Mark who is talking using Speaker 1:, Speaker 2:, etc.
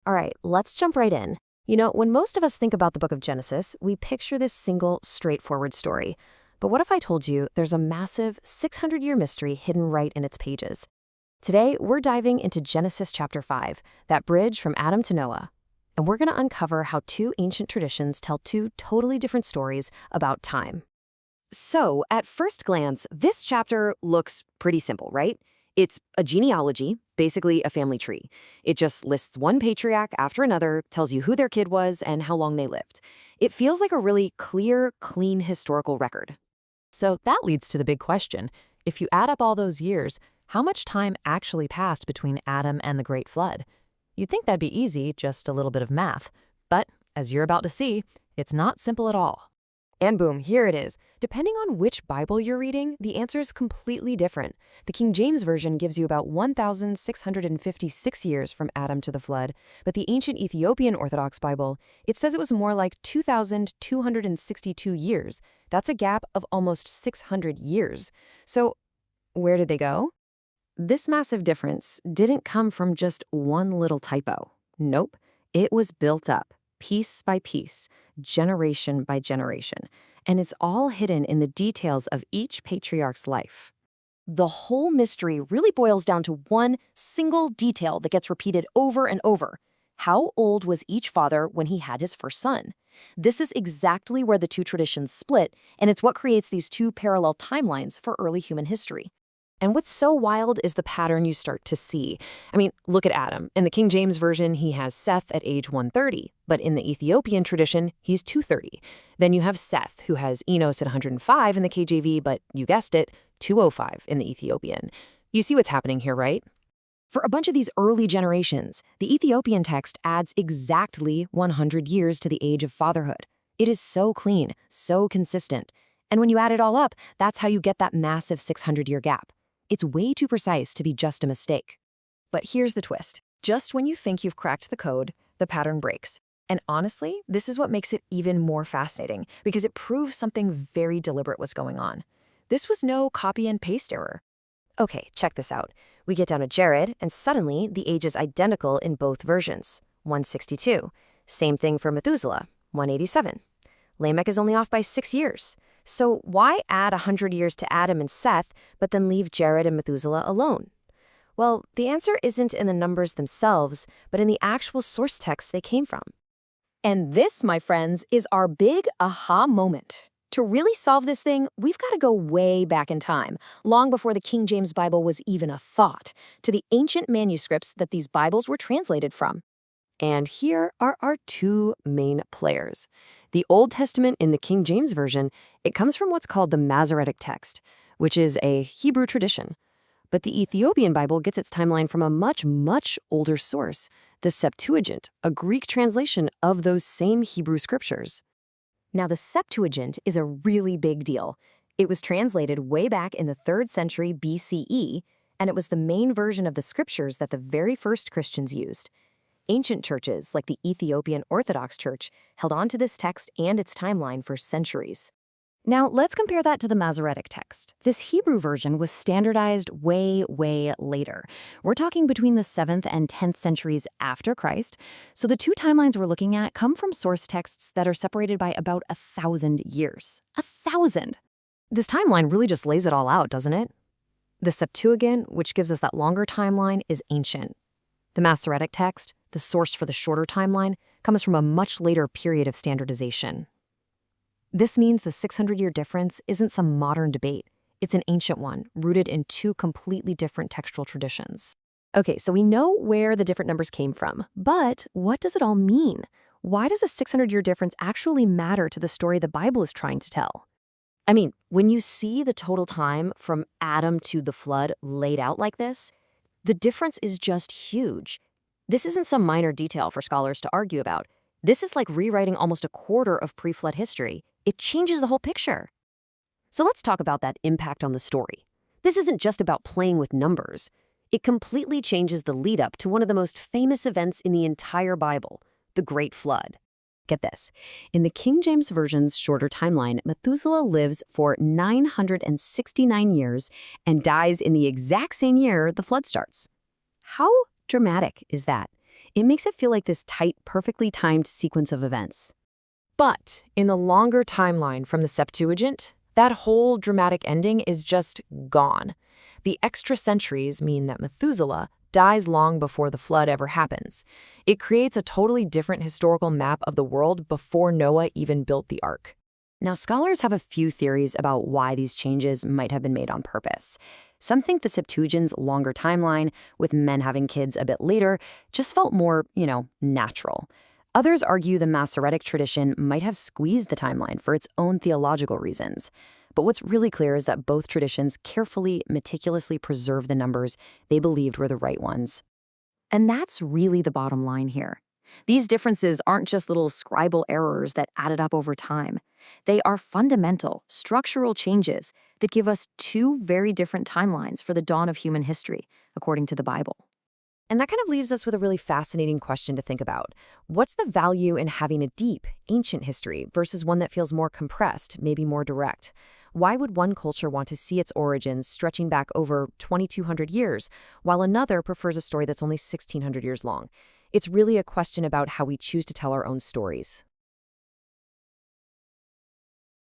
Speaker 1: All right, let's jump right in. When most of us think about the book of Genesis, we picture this single, straightforward story. But what if I told you there's a massive 600-year mystery hidden right in its pages? Today, we're diving into Genesis chapter 5, that bridge from Adam to Noah. And we're going to uncover how two ancient traditions tell two totally different stories about time. So, at first glance, this chapter looks pretty simple, right? It's a genealogy, basically a family tree. It just lists one patriarch after another, tells you who their kid was and how long they lived. It feels like a really clear, clean historical record.
Speaker 2: So that leads to the big question. If you add up all those years, how much time actually passed between Adam and the Great Flood? You'd think that'd be easy, just a little bit of math. But, as you're about to see, it's not simple at all.
Speaker 1: And boom, here it is. Depending on which Bible you're reading, the answer is completely different. The King James Version gives you about 1,656 years from Adam to the flood, but the ancient Ethiopian Orthodox Bible, it says it was more like 2,262 years. That's a gap of almost 600 years. So, where did they go? This massive difference didn't come from just one little typo. Nope, it was built up, piece by piece, generation by generation, and it's all hidden in the details of each patriarch's life. The whole mystery really boils down to one single detail that gets repeated over and over. How old was each father when he had his first son? This is exactly where the two traditions split, and it's what creates these two parallel timelines for early human history. And what's so wild is the pattern you start to see. I mean, look at Adam. In the King James Version, he has Seth at age 130, but in the Ethiopian tradition, he's 230. Then you have Seth, who has Enos at 105 in the KJV, but you guessed it, 205 in the Ethiopian. You see what's happening here, right? For a bunch of these early generations, the Ethiopian text adds exactly 100 years to the age of fatherhood. It is so clean, so consistent. And when you add it all up, that's how you get that massive 600-year gap. It's way too precise to be just a mistake. But here's the twist. Just when you think you've cracked the code, the pattern breaks. And honestly, this is what makes it even more fascinating, because it proves something very deliberate was going on. This was no copy and paste error. Okay, check this out. We get down to Jared, and suddenly the age is identical in both versions, 162. Same thing for Methuselah, 187. Lamech is only off by 6 years. So why add 100 years to Adam and Seth, but then leave Jared and Methuselah alone? Well, the answer isn't in the numbers themselves, but in the actual source text they came from. And this, my friends, is our big aha moment. To really solve this thing, we've got to go way back in time, long before the King James Bible was even a thought, to the ancient manuscripts that these Bibles were translated from. And here are our two main players. The Old Testament in the King James Version, it comes from what's called the Masoretic Text, which is a Hebrew tradition. But the Ethiopian Bible gets its timeline from a much, much older source, the Septuagint, a Greek translation of those same Hebrew scriptures. Now, the Septuagint is a really big deal. It was translated way back in the 3rd century BCE, and it was the main version of the scriptures that the very first Christians used. Ancient churches, like the Ethiopian Orthodox Church, held on to this text and its timeline for centuries. Now, let's compare that to the Masoretic Text. This Hebrew version was standardized way, way later. We're talking between the 7th and 10th centuries after Christ, so the two timelines we're looking at come from source texts that are separated by about 1,000 years. 1,000! This timeline really just lays it all out, doesn't it? The Septuagint, which gives us that longer timeline, is ancient. The Masoretic Text, the source for the shorter timeline, comes from a much later period of standardization. This means the 600-year difference isn't some modern debate. It's an ancient one, rooted in two completely different textual traditions. Okay, so we know where the different numbers came from, but what does it all mean? Why does a 600-year difference actually matter to the story the Bible is trying to tell? I mean, when you see the total time from Adam to the flood laid out like this, the difference is just huge. This isn't some minor detail for scholars to argue about. This is like rewriting almost a quarter of pre-flood history. It changes the whole picture. So let's talk about that impact on the story. This isn't just about playing with numbers. It completely changes the lead-up to one of the most famous events in the entire Bible, the Great Flood. Get this. In the King James Version's shorter timeline, Methuselah lives for 969 years and dies in the exact same year the flood starts. How dramatic is that? It makes it feel like this tight, perfectly timed sequence of events.
Speaker 2: But in the longer timeline from the Septuagint, that whole dramatic ending is just gone. The extra centuries mean that Methuselah dies long before the flood ever happens. It creates a totally different historical map of the world before Noah even built the ark.
Speaker 1: Now, scholars have a few theories about why these changes might have been made on purpose. Some think the Septuagint's longer timeline, with men having kids a bit later, just felt more, natural. Others argue the Masoretic tradition might have squeezed the timeline for its own theological reasons. But what's really clear is that both traditions carefully, meticulously preserve the numbers they believed were the right ones. And that's really the bottom line here. These differences aren't just little scribal errors that added up over time. They are fundamental, structural changes that give us two very different timelines for the dawn of human history, according to the Bible.
Speaker 2: And that kind of leaves us with a really fascinating question to think about. What's the value in having a deep, ancient history versus one that feels more compressed, maybe more direct? Why would one culture want to see its origins stretching back over 2,200 years, while another prefers a story that's only 1,600 years long? It's really a question about how we choose to tell our own stories.